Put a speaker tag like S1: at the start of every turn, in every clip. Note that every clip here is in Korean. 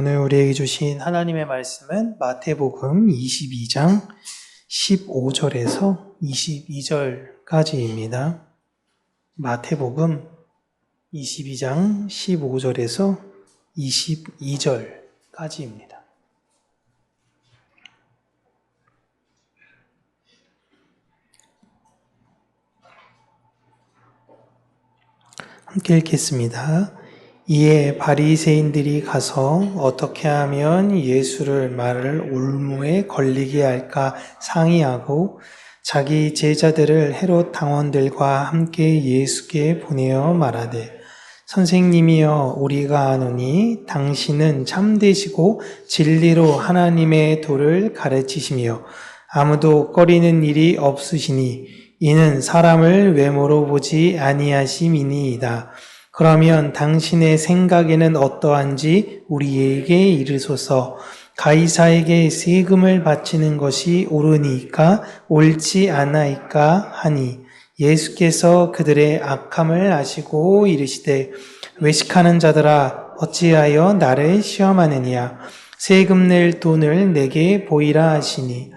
S1: 오늘 우리에게 주신 하나님의 말씀은 마태복음 22장 15절에서 22절까지입니다. 마태복음 22장 15절에서 22절까지입니다. 함께 읽겠습니다. 이에 바리새인들이 가서 어떻게 하면 예수를 말을 올무에 걸리게 할까 상의하고 자기 제자들을 헤롯 당원들과 함께 예수께 보내어 말하되 선생님이여 우리가 아노니 당신은 참되시고 진리로 하나님의 도를 가르치시며 아무도 꺼리는 일이 없으시니 이는 사람을 외모로 보지 아니하심이니이다. 그러면 당신의 생각에는 어떠한지 우리에게 이르소서. 가이사에게 세금을 바치는 것이 옳으니까 옳지 않아이까 하니 예수께서 그들의 악함을 아시고 이르시되 외식하는 자들아 어찌하여 나를 시험하느냐. 세금 낼 돈을 내게 보이라 하시니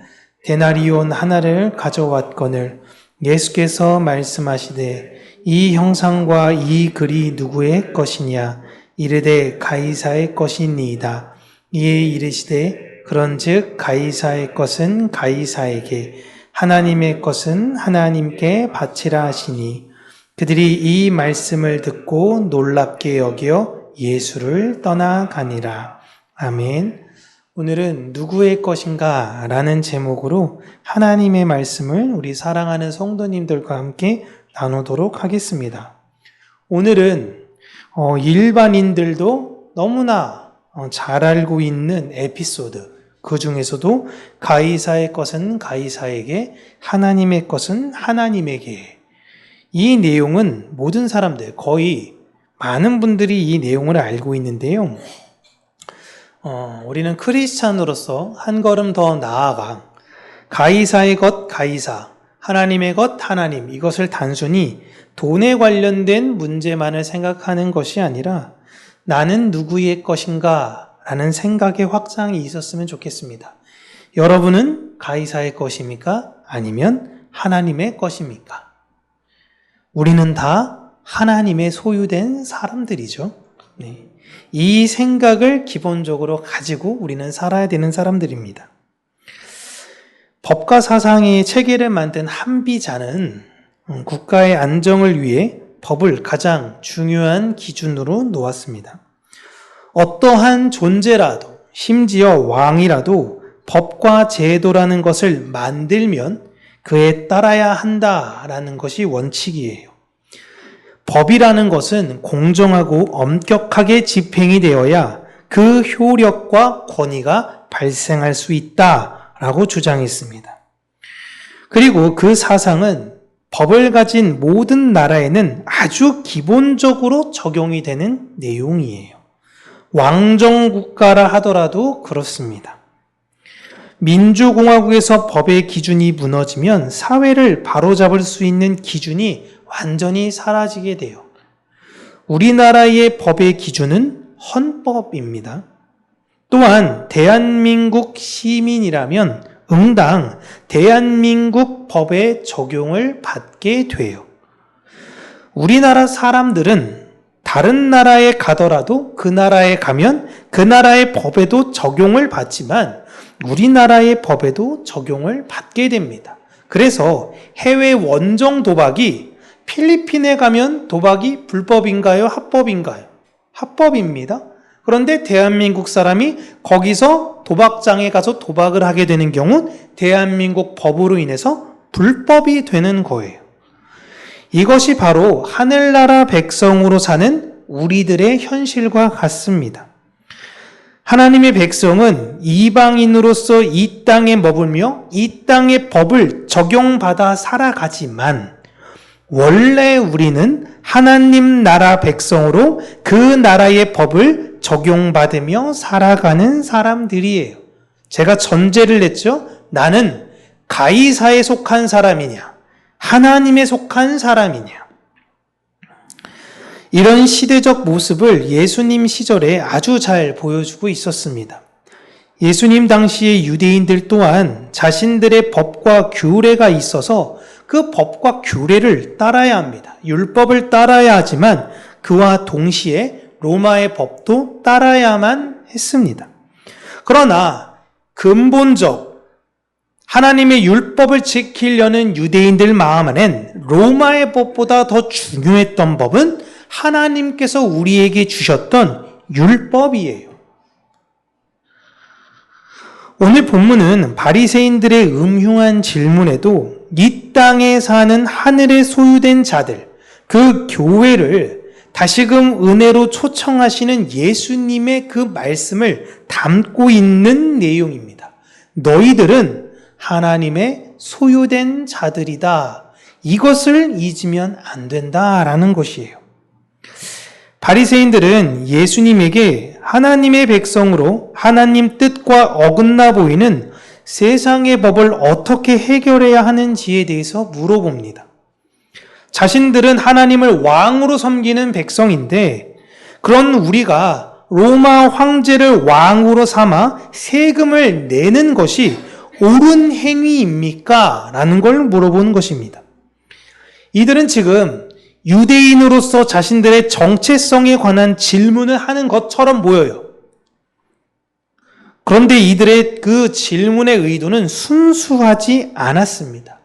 S1: 데나리온 하나를 가져왔거늘 예수께서 말씀하시되 이 형상과 이 글이 누구의 것이냐? 이르되 가이사의 것이니이다. 이에 이르시되 그런즉 가이사의 것은 가이사에게 하나님의 것은 하나님께 바치라 하시니 그들이 이 말씀을 듣고 놀랍게 여겨 예수를 떠나가니라. 아멘. 오늘은 누구의 것인가? 라는 제목으로 하나님의 말씀을 우리 사랑하는 성도님들과 함께 나누도록 하겠습니다. 오늘은 일반인들도 너무나 잘 알고 있는 에피소드, 그 중에서도 가이사의 것은 가이사에게, 하나님의 것은 하나님에게. 이 내용은 모든 사람들, 거의 많은 분들이 이 내용을 알고 있는데요. 우리는 크리스찬으로서 한 걸음 더 나아가 가이사의 것 가이사, 하나님의 것 하나님, 이것을 단순히 돈에 관련된 문제만을 생각하는 것이 아니라 나는 누구의 것인가 라는 생각의 확장이 있었으면 좋겠습니다. 여러분은 가이사의 것입니까? 아니면 하나님의 것입니까? 우리는 다 하나님의 소유된 사람들이죠. 네. 이 생각을 기본적으로 가지고 우리는 살아야 되는 사람들입니다. 법과 사상의 체계를 만든 한비자는 국가의 안정을 위해 법을 가장 중요한 기준으로 놓았습니다. 어떠한 존재라도, 심지어 왕이라도 법과 제도라는 것을 만들면 그에 따라야 한다라는 것이 원칙이에요. 법이라는 것은 공정하고 엄격하게 집행이 되어야 그 효력과 권위가 발생할 수 있다라고 주장했습니다. 그리고 그 사상은 법을 가진 모든 나라에는 아주 기본적으로 적용이 되는 내용이에요. 왕정국가라 하더라도 그렇습니다. 민주공화국에서 법의 기준이 무너지면 사회를 바로잡을 수 있는 기준이 완전히 사라지게 돼요. 우리나라의 법의 기준은 헌법입니다. 또한 대한민국 시민이라면 응당 대한민국 법의 적용을 받게 돼요. 우리나라 사람들은 다른 나라에 가더라도 그 나라에 가면 그 나라의 법에도 적용을 받지만 우리나라의 법에도 적용을 받게 됩니다. 그래서 해외 원정 도박이 필리핀에 가면 도박이 불법인가요? 합법인가요? 합법입니다. 그런데 대한민국 사람이 거기서 도박장에 가서 도박을 하게 되는 경우 대한민국 법으로 인해서 불법이 되는 거예요. 이것이 바로 하늘나라 백성으로 사는 우리들의 현실과 같습니다. 하나님의 백성은 이방인으로서 이 땅에 머물며 이 땅의 법을 적용받아 살아가지만 원래 우리는 하나님 나라 백성으로 그 나라의 법을 적용받으며 살아가는 사람들이에요. 제가 전제를 냈죠. 나는 가이사에 속한 사람이냐, 하나님에 속한 사람이냐. 이런 시대적 모습을 예수님 시절에 아주 잘 보여주고 있었습니다. 예수님 당시의 유대인들 또한 자신들의 법과 규례가 있어서 그 법과 규례를 따라야 합니다. 율법을 따라야 하지만 그와 동시에 로마의 법도 따라야만 했습니다. 그러나 근본적 하나님의 율법을 지키려는 유대인들 마음 안엔 로마의 법보다 더 중요했던 법은 하나님께서 우리에게 주셨던 율법이에요. 오늘 본문은 바리새인들의 음흉한 질문에도 이 땅에 사는 하늘에 소유된 자들, 그 교회를 다시금 은혜로 초청하시는 예수님의 그 말씀을 담고 있는 내용입니다. 너희들은 하나님의 소유된 자들이다. 이것을 잊으면 안 된다라는 것이에요. 바리새인들은 예수님에게 하나님의 백성으로 하나님 뜻과 어긋나 보이는 세상의 법을 어떻게 해결해야 하는지에 대해서 물어봅니다. 자신들은 하나님을 왕으로 섬기는 백성인데 그런 우리가 로마 황제를 왕으로 삼아 세금을 내는 것이 옳은 행위입니까? 라는 걸 물어보는 것입니다. 이들은 지금 유대인으로서 자신들의 정체성에 관한 질문을 하는 것처럼 보여요. 그런데 이들의 그 질문의 의도는 순수하지 않았습니다.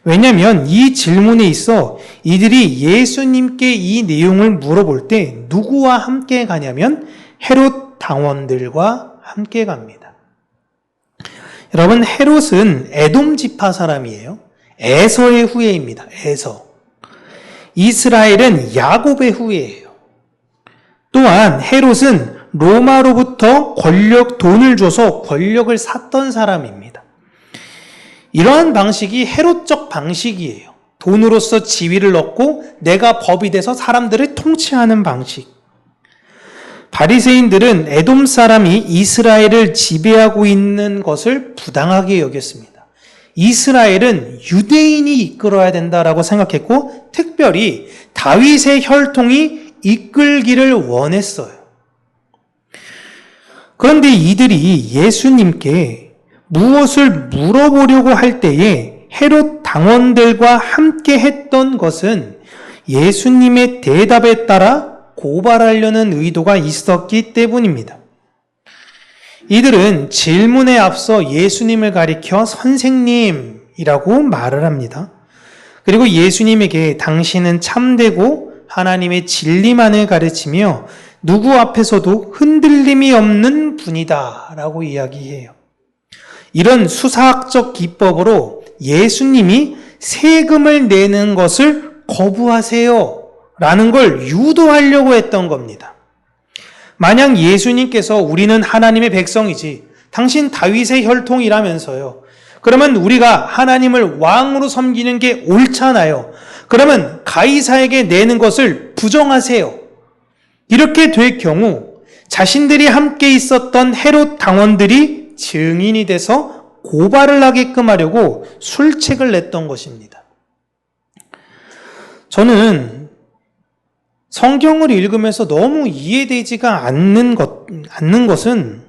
S1: 왜냐하면 이 질문에 있어 이들이 예수님께 이 내용을 물어볼 때 누구와 함께 가냐면 헤롯 당원들과 함께 갑니다. 여러분, 헤롯은 에돔 지파 사람이에요. 에서의 후예입니다. 에서. 이스라엘은 야곱의 후예예요. 또한 헤롯은 로마로부터 돈을 줘서 권력을 샀던 사람입니다. 이러한 방식이 헤롯적 방식이에요. 돈으로서 지위를 얻고 내가 법이 돼서 사람들을 통치하는 방식. 바리새인들은 에돔 사람이 이스라엘을 지배하고 있는 것을 부당하게 여겼습니다. 이스라엘은 유대인이 이끌어야 된다라고 생각했고 특별히 다윗의 혈통이 이끌기를 원했어요. 그런데 이들이 예수님께 무엇을 물어보려고 할 때에 헤롯 당원들과 함께 했던 것은 예수님의 대답에 따라 고발하려는 의도가 있었기 때문입니다. 이들은 질문에 앞서 예수님을 가리켜 선생님이라고 말을 합니다. 그리고 예수님에게 당신은 참되고 하나님의 진리만을 가르치며 누구 앞에서도 흔들림이 없는 분이다 라고 이야기해요. 이런 수사학적 기법으로 예수님이 세금을 내는 것을 거부하세요 라는 걸 유도하려고 했던 겁니다. 만약 예수님께서 우리는 하나님의 백성이지 당신 다윗의 혈통이라면서요. 그러면 우리가 하나님을 왕으로 섬기는 게 옳잖아요. 그러면 가이사에게 내는 것을 부정하세요. 이렇게 될 경우 자신들이 함께 있었던 헤롯 당원들이 증인이 돼서 고발을 하게끔 하려고 술책을 냈던 것입니다. 저는 성경을 읽으면서 너무 이해되지가 않는 것은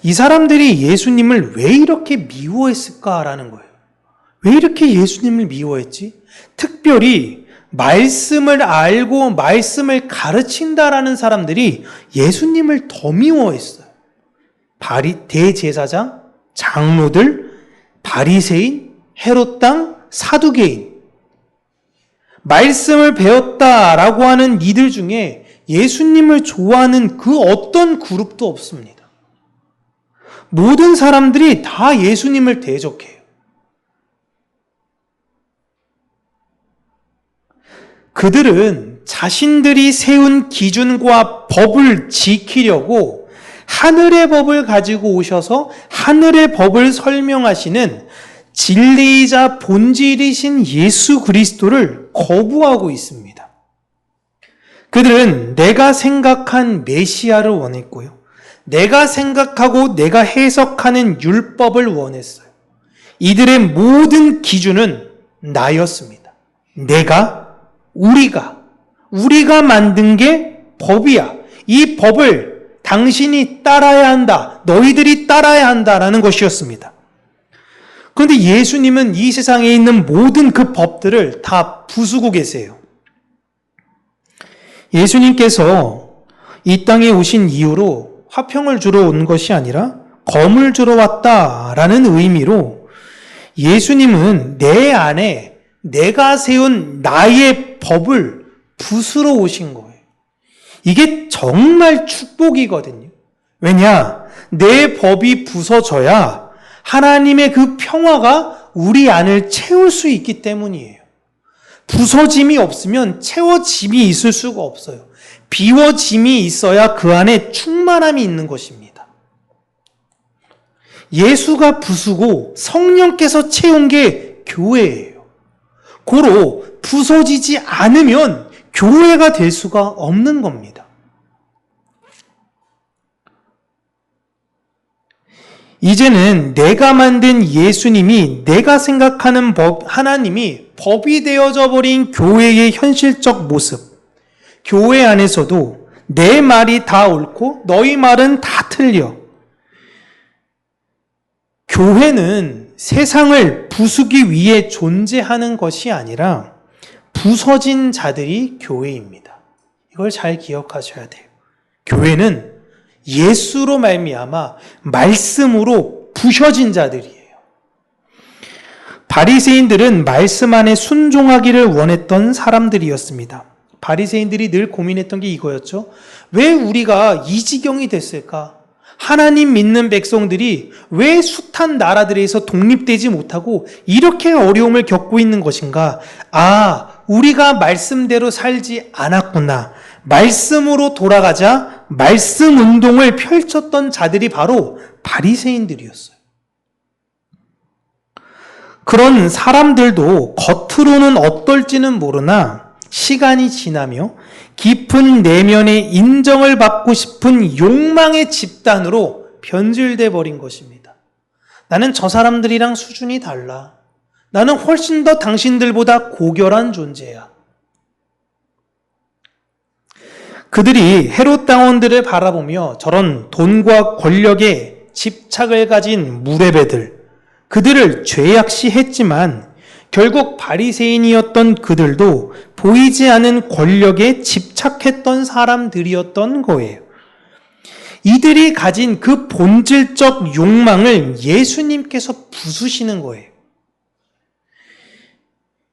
S1: 이 사람들이 예수님을 왜 이렇게 미워했을까라는 거예요. 왜 이렇게 예수님을 미워했지? 특별히 말씀을 알고 말씀을 가르친다라는 사람들이 예수님을 더 미워했어요. 대제사장, 장로들, 바리새인, 헤롯당, 사두개인. 말씀을 배웠다라고 하는 이들 중에 예수님을 좋아하는 그 어떤 그룹도 없습니다. 모든 사람들이 다 예수님을 대적해요. 그들은 자신들이 세운 기준과 법을 지키려고 하늘의 법을 가지고 오셔서 하늘의 법을 설명하시는 진리이자 본질이신 예수 그리스도를 거부하고 있습니다. 그들은 내가 생각한 메시아를 원했고요. 내가 생각하고 내가 해석하는 율법을 원했어요. 이들의 모든 기준은 나였습니다. 우리가 우리가 만든 게 법이야. 이 법을 당신이 따라야 한다. 너희들이 따라야 한다라는 것이었습니다. 그런데 예수님은 이 세상에 있는 모든 그 법들을 다 부수고 계세요. 예수님께서 이 땅에 오신 이유로 화평을 주러 온 것이 아니라 검을 주러 왔다라는 의미로 예수님은 내 안에 내가 세운 나의 법을 부수러 오신 거예요. 이게 정말 축복이거든요. 왜냐? 내 법이 부서져야 하나님의 그 평화가 우리 안을 채울 수 있기 때문이에요. 부서짐이 없으면 채워짐이 있을 수가 없어요. 비워짐이 있어야 그 안에 충만함이 있는 것입니다. 예수가 부수고 성령께서 채운 게 교회예요. 고로 부서지지 않으면 교회가 될 수가 없는 겁니다. 이제는 내가 만든 예수님이 내가 생각하는 법, 하나님이 법이 되어져 버린 교회의 현실적 모습. 교회 안에서도 내 말이 다 옳고 너희 말은 다 틀려. 교회는 세상을 부수기 위해 존재하는 것이 아니라 부서진 자들이 교회입니다. 이걸 잘 기억하셔야 돼요. 교회는 예수로 말미암아 말씀으로 부셔진 자들이에요. 바리새인들은 말씀 안에 순종하기를 원했던 사람들이었습니다. 바리새인들이 늘 고민했던 게 이거였죠. 왜 우리가 이 지경이 됐을까? 하나님 믿는 백성들이 왜 숱한 나라들에서 독립되지 못하고 이렇게 어려움을 겪고 있는 것인가? 우리가 말씀대로 살지 않았구나. 말씀으로 돌아가자 말씀 운동을 펼쳤던 자들이 바로 바리새인들이었어요. 그런 사람들도 겉으로는 어떨지는 모르나 시간이 지나며 깊은 내면의 인정을 받고 싶은 욕망의 집단으로 변질돼 버린 것입니다. 나는 저 사람들이랑 수준이 달라. 나는 훨씬 더 당신들보다 고결한 존재야. 그들이 헤롯 당원들을 바라보며 저런 돈과 권력에 집착을 가진 무레배들, 그들을 죄악시했지만 결국 바리새인이었던 그들도 보이지 않은 권력에 집착했던 사람들이었던 거예요. 이들이 가진 그 본질적 욕망을 예수님께서 부수시는 거예요.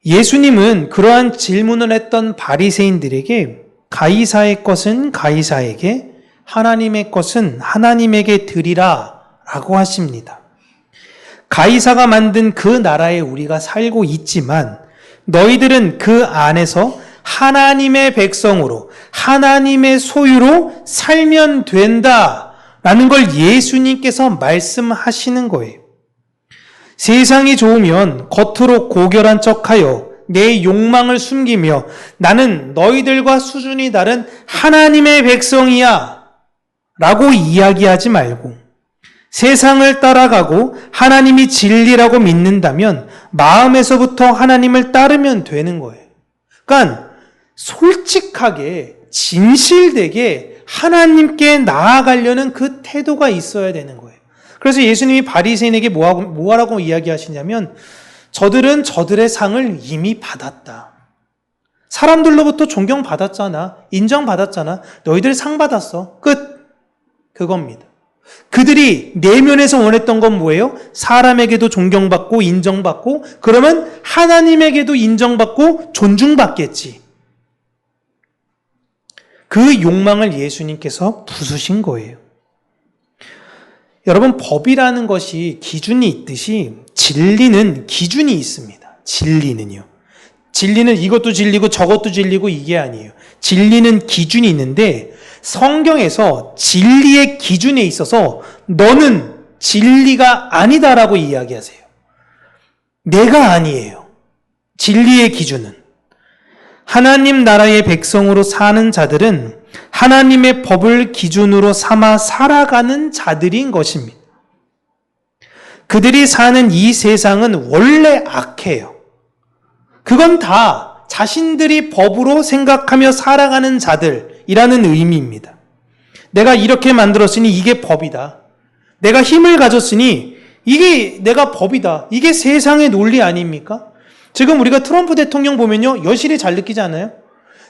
S1: 예수님은 그러한 질문을 했던 바리새인들에게 가이사의 것은 가이사에게, 하나님의 것은 하나님에게 드리라 라고 하십니다. 가이사가 만든 그 나라에 우리가 살고 있지만 너희들은 그 안에서 하나님의 백성으로, 하나님의 소유로 살면 된다라는 걸 예수님께서 말씀하시는 거예요. 세상이 좋으면 겉으로 고결한 척하여 내 욕망을 숨기며 나는 너희들과 수준이 다른 하나님의 백성이야 라고 이야기하지 말고 세상을 따라가고 하나님이 진리라고 믿는다면 마음에서부터 하나님을 따르면 되는 거예요. 그러니까 솔직하게 진실되게 하나님께 나아가려는 그 태도가 있어야 되는 거예요. 그래서 예수님이 바리새인에게 뭐하라고 이야기하시냐면 저들은 저들의 상을 이미 받았다. 사람들로부터 존경받았잖아. 인정받았잖아. 너희들 상 받았어. 끝. 그겁니다. 그들이 내면에서 원했던 건 뭐예요? 사람에게도 존경받고 인정받고 그러면 하나님에게도 인정받고 존중받겠지. 그 욕망을 예수님께서 부수신 거예요. 여러분, 법이라는 것이 기준이 있듯이 진리는 기준이 있습니다. 진리는요. 진리는 이것도 진리고 저것도 진리고 이게 아니에요. 진리는 기준이 있는데 성경에서 진리의 기준에 있어서 너는 진리가 아니다라고 이야기하세요. 내가 아니에요. 진리의 기준은. 하나님 나라의 백성으로 사는 자들은 하나님의 법을 기준으로 삼아 살아가는 자들인 것입니다. 그들이 사는 이 세상은 원래 악해요. 그건 다 자신들이 법으로 생각하며 살아가는 자들이라는 의미입니다. 내가 이렇게 만들었으니 이게 법이다. 내가 힘을 가졌으니 이게 내가 법이다. 이게 세상의 논리 아닙니까? 지금 우리가 트럼프 대통령 보면요, 여실히 잘 느끼지 않아요?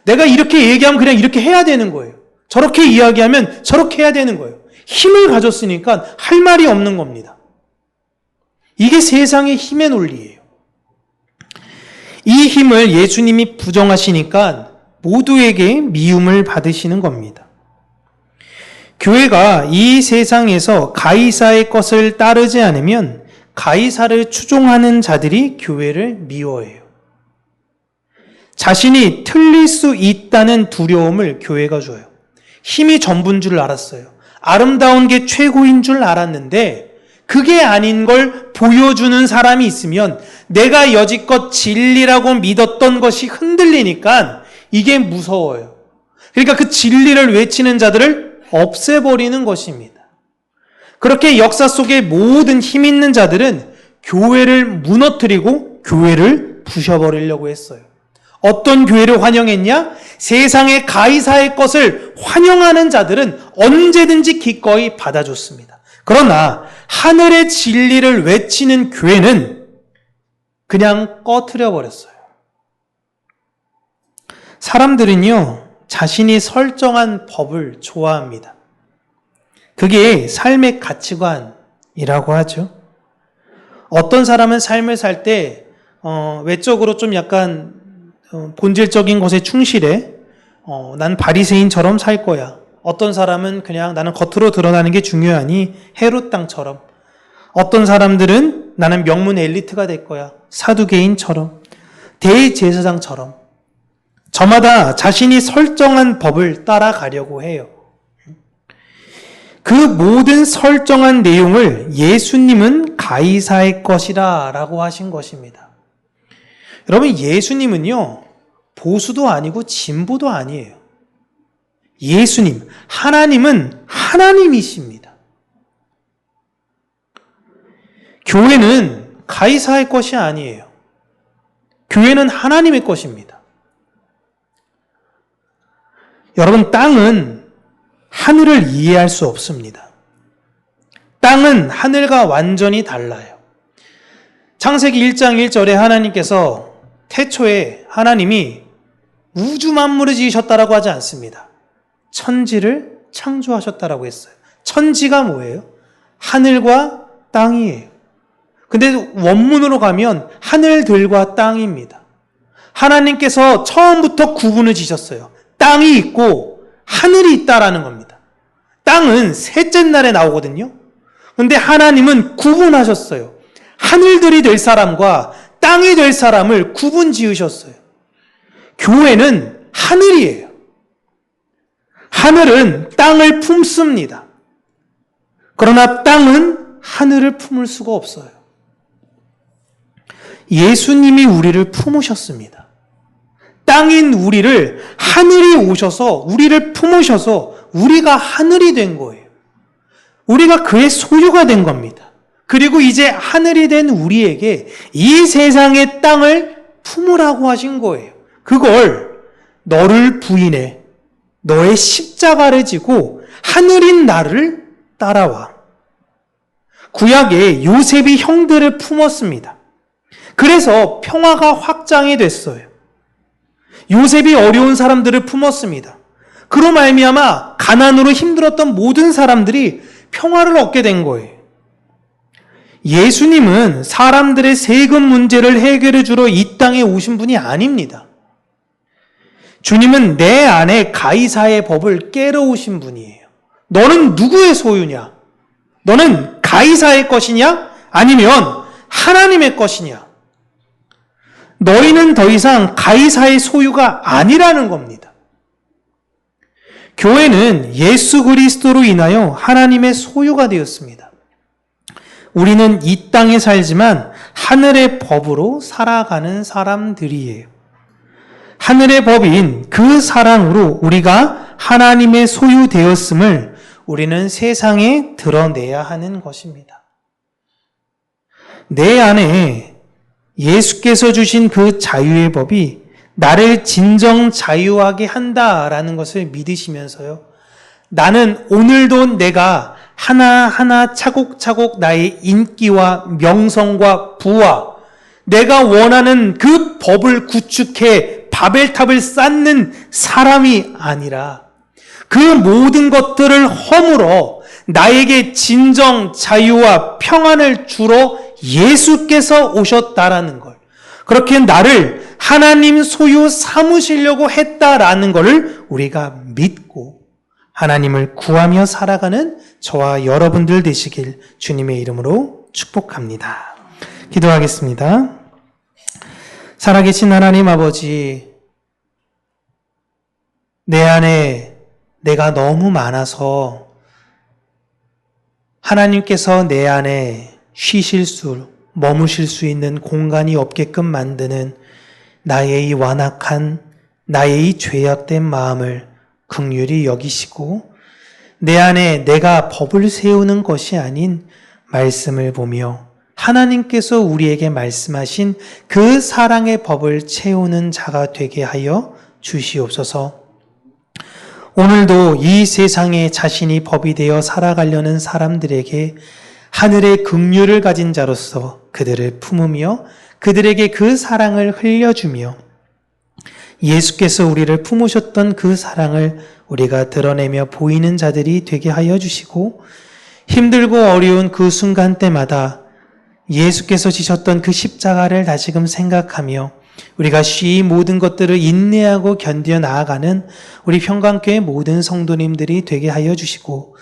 S1: 내가 이렇게 얘기하면 그냥 이렇게 해야 되는 거예요. 저렇게 이야기하면 저렇게 해야 되는 거예요. 힘을 가졌으니까 할 말이 없는 겁니다. 이게 세상의 힘의 논리예요. 이 힘을 예수님이 부정하시니까 모두에게 미움을 받으시는 겁니다. 교회가 이 세상에서 가이사의 것을 따르지 않으면 가이사를 추종하는 자들이 교회를 미워해요. 자신이 틀릴 수 있다는 두려움을 교회가 줘요. 힘이 전부인 줄 알았어요. 아름다운 게 최고인 줄 알았는데 그게 아닌 걸 보여주는 사람이 있으면 내가 여지껏 진리라고 믿었던 것이 흔들리니까 이게 무서워요. 그러니까 그 진리를 외치는 자들을 없애버리는 것입니다. 그렇게 역사 속의 모든 힘 있는 자들은 교회를 무너뜨리고 교회를 부셔버리려고 했어요. 어떤 교회를 환영했냐? 세상의 가이사의 것을 환영하는 자들은 언제든지 기꺼이 받아줬습니다. 그러나 하늘의 진리를 외치는 교회는 그냥 꺼트려 버렸어요. 사람들은요, 자신이 설정한 법을 좋아합니다. 그게 삶의 가치관이라고 하죠. 어떤 사람은 삶을 살 때 외적으로 좀 약간 본질적인 것에 충실해. 난 바리새인처럼 살 거야. 어떤 사람은 그냥 나는 겉으로 드러나는 게 중요하니 헤롯 땅처럼. 어떤 사람들은 나는 명문 엘리트가 될 거야. 사두개인처럼. 대제사장처럼. 저마다 자신이 설정한 법을 따라가려고 해요. 그 모든 설정한 내용을 예수님은 가이사의 것이라 라고 하신 것입니다. 여러분, 예수님은요, 보수도 아니고 진보도 아니에요. 예수님, 하나님은 하나님이십니다. 교회는 가이사의 것이 아니에요. 교회는 하나님의 것입니다. 여러분, 땅은 하늘을 이해할 수 없습니다. 땅은 하늘과 완전히 달라요. 창세기 1장 1절에 하나님께서 태초에 하나님이 우주 만물을 지으셨다라고 하지 않습니다. 천지를 창조하셨다라고 했어요. 천지가 뭐예요? 하늘과 땅이에요. 근데 원문으로 가면 하늘들과 땅입니다. 하나님께서 처음부터 구분을 지셨어요. 땅이 있고 하늘이 있다라는 겁니다. 땅은 셋째 날에 나오거든요. 근데 하나님은 구분하셨어요. 하늘들이 될 사람과 땅이 될 사람을 구분 지으셨어요. 교회는 하늘이에요. 하늘은 땅을 품습니다. 그러나 땅은 하늘을 품을 수가 없어요. 예수님이 우리를 품으셨습니다. 땅인 우리를 하늘이 오셔서 우리를 품으셔서 우리가 하늘이 된 거예요. 우리가 그의 소유가 된 겁니다. 그리고 이제 하늘이 된 우리에게 이 세상의 땅을 품으라고 하신 거예요. 그걸 너를 부인해 너의 십자가를 지고 하늘인 나를 따라와. 구약에 요셉이 형들을 품었습니다. 그래서 평화가 확장이 됐어요. 요셉이 어려운 사람들을 품었습니다. 그로 말미암아 가난으로 힘들었던 모든 사람들이 평화를 얻게 된 거예요. 예수님은 사람들의 세금 문제를 해결해 주러 이 땅에 오신 분이 아닙니다. 주님은 내 안에 가이사의 법을 깨러 오신 분이에요. 너는 누구의 소유냐? 너는 가이사의 것이냐? 아니면 하나님의 것이냐? 너희는 더 이상 가이사의 소유가 아니라는 겁니다. 교회는 예수 그리스도로 인하여 하나님의 소유가 되었습니다. 우리는 이 땅에 살지만 하늘의 법으로 살아가는 사람들이에요. 하늘의 법인 그 사랑으로 우리가 하나님의 소유 되었음을 우리는 세상에 드러내야 하는 것입니다. 내 안에 예수께서 주신 그 자유의 법이 나를 진정 자유하게 한다라는 것을 믿으시면서요. 나는 오늘도 내가 하나하나 차곡차곡 나의 인기와 명성과 부와 내가 원하는 그 법을 구축해 바벨탑을 쌓는 사람이 아니라 그 모든 것들을 허물어 나에게 진정 자유와 평안을 주러 예수께서 오셨다라는 걸, 그렇게 나를 하나님 소유 삼으시려고 했다라는 것을 우리가 믿고 하나님을 구하며 살아가는 저와 여러분들 되시길 주님의 이름으로 축복합니다. 기도하겠습니다. 살아계신 하나님 아버지, 내 안에 내가 너무 많아서 하나님께서 내 안에 머무실 수 있는 공간이 없게끔 만드는 나의 이 완악한, 나의 이 죄악된 마음을 긍휼히 여기시고 내 안에 내가 법을 세우는 것이 아닌 말씀을 보며 하나님께서 우리에게 말씀하신 그 사랑의 법을 채우는 자가 되게 하여 주시옵소서. 오늘도 이 세상에 자신이 법이 되어 살아가려는 사람들에게 하늘의 긍휼을 가진 자로서 그들을 품으며 그들에게 그 사랑을 흘려주며 예수께서 우리를 품으셨던 그 사랑을 우리가 드러내며 보이는 자들이 되게 하여 주시고, 힘들고 어려운 그 순간 때마다 예수께서 지셨던 그 십자가를 다시금 생각하며 우리가 이 모든 것들을 인내하고 견뎌 나아가는 우리 평강교회 모든 성도님들이 되게 하여 주시고,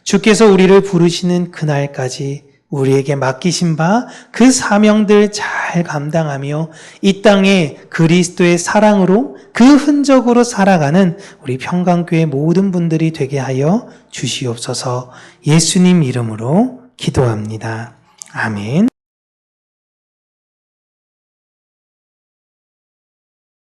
S1: 주께서 우리를 부르시는 그날까지 우리에게 맡기신 바 그 사명들 잘 감당하며 이 땅에 그리스도의 사랑으로 그 흔적으로 살아가는 우리 평강교회 모든 분들이 되게 하여 주시옵소서. 예수님 이름으로 기도합니다. 아멘.